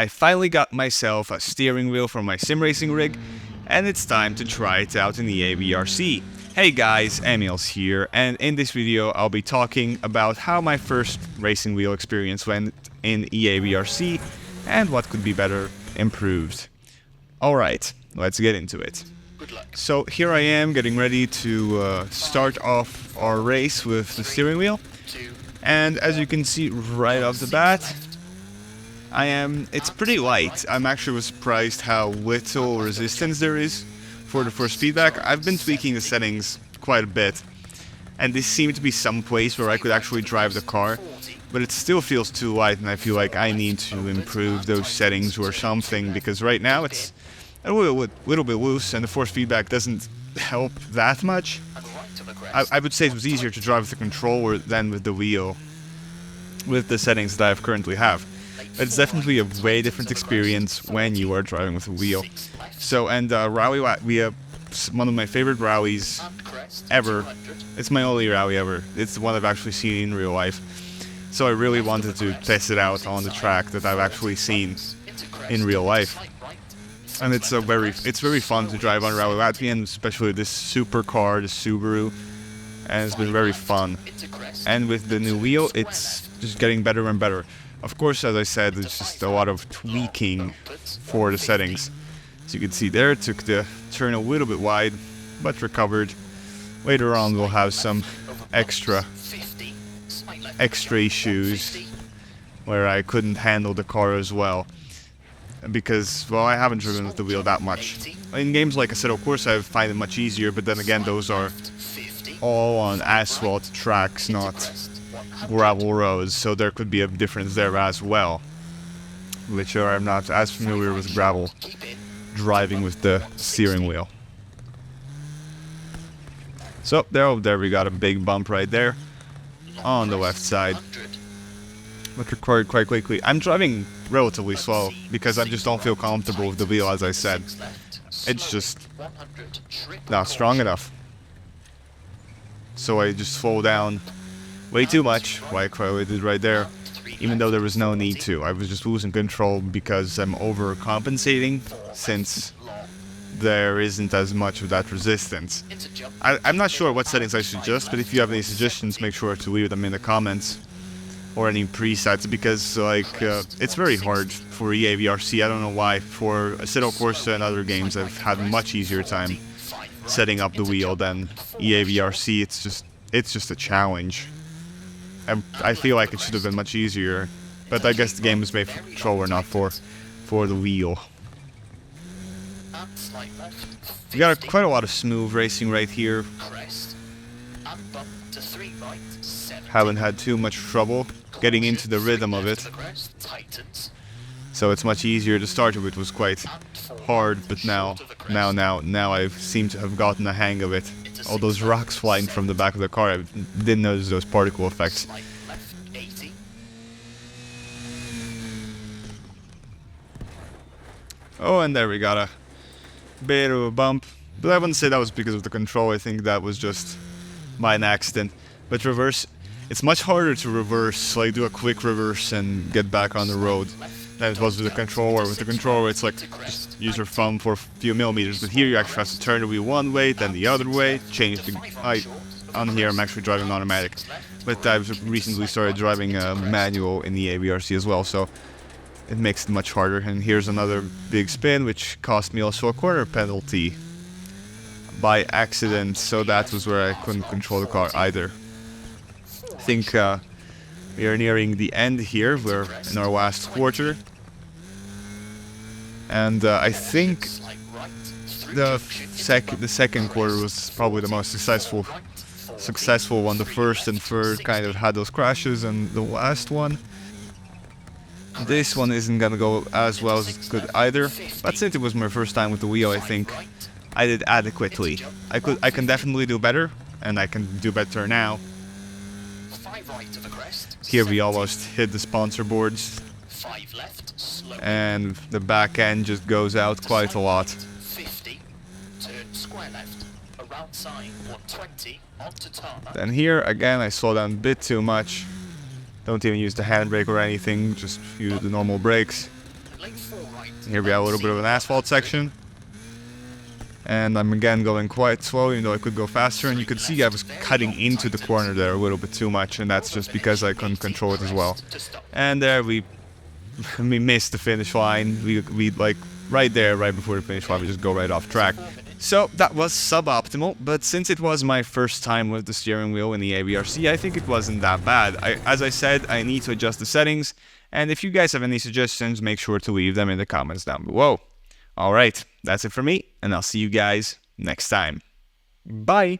I finally got myself a steering wheel for my sim racing rig, and it's time to try it out in EA WRC. Hey guys, Emils here, and in this video I'll be talking about how my first racing wheel experience went in EA WRC and what could be better improved. Alright, let's get into it. So here I am getting ready to start off our race with the steering wheel, and as you can see right off the bat, it's pretty light. I'm actually surprised how little resistance there is for the force feedback. I've been tweaking the settings quite a bit, and this seemed to be some place where I could actually drive the car, but it still feels too light, and I feel like I need to improve those settings or something, because right now it's a little bit loose, and the force feedback doesn't help that much. I would say it was easier to drive with the controller than with the wheel, with the settings that I currently have. It's definitely a way different experience when you are driving with a wheel. So, and Rally Latvia, one of my favorite rallies ever. It's my only rally ever. It's the one I've actually seen in real life. So I really wanted to test it out on the track that I've actually seen in real life. And it's very fun to drive on Rally Latvia, and especially this supercar, the Subaru, and it's been very fun. And with the new wheel, it's just getting better and better. Of course, as I said, it's just a lot of tweaking for the settings. As you can see there, it took the turn a little bit wide, but recovered. Later on we'll have some extra issues where I couldn't handle the car as well. Because, well, I haven't driven with the wheel that much. In games like Assetto Corsa I find it much easier, but then again those are all on asphalt tracks, not gravel roads, so there could be a difference there as well. Which I'm not as familiar with gravel driving with the steering wheel. So there we got a big bump right there on the left side. But recorded quite quickly. I'm driving relatively slow because I just don't feel comfortable with the wheel, as I said. It's just not strong enough. So I just slow down way too much, like I did right there, even though there was no need to. I was just losing control because I'm overcompensating, since there isn't as much of that resistance. I'm not sure what settings I should adjust, but if you have any suggestions, make sure to leave them in the comments, or any presets, because it's very hard for EA WRC. I don't know why. For Assetto Corsa and other games I've had a much easier time setting up the wheel than EA WRC. It's just a challenge. I feel like it should have been much easier, but I guess the game was made for controller, not for the wheel. We got quite a lot of smooth racing right here. Haven't had too much trouble getting into the rhythm of it, so it's much easier to start with. It was quite hard, but now I seem to have gotten the hang of it. All those rocks flying from the back of the car, I didn't notice those particle effects. Oh, and there we got a bit of a bump, but I wouldn't say that was because of the control. I think that was just by an accident. But reverse, it's much harder to reverse, like do a quick reverse and get back on the road, than it was with the controller. With the controller it's like just use your thumb for a few millimeters, but here you actually have to turn the wheel one way, then the other way, change the... on here I'm actually driving automatic, but I've recently started driving manual in the EA WRC as well, so it makes it much harder. And here's another big spin, which cost me also a corner penalty by accident, so that was where I couldn't control the car either. I think we are nearing the end here. We're in our last quarter, and I think the second quarter was probably the most successful one. The first and third kind of had those crashes, and the last one, this one isn't gonna go as well as it could either. But since it was my first time with the wheel, I think I did adequately. I can definitely do better, and I can do better now. Here we almost hit the sponsor boards, and the back end just goes out quite a lot. Then here again I slow down a bit too much. Don't even use the handbrake or anything, just use the normal brakes. Here we have a little bit of an asphalt section. And I'm again going quite slow, even though I could go faster. And you could see I was cutting into the corner there a little bit too much, and that's just because I couldn't control it as well. And there we missed the finish line. We like right there, right before the finish line, we just go right off track. So that was suboptimal, but since it was my first time with the steering wheel in the EA WRC, I think it wasn't that bad. As I said, I need to adjust the settings, and if you guys have any suggestions, make sure to leave them in the comments down below. Alright, that's it for me, and I'll see you guys next time. Bye!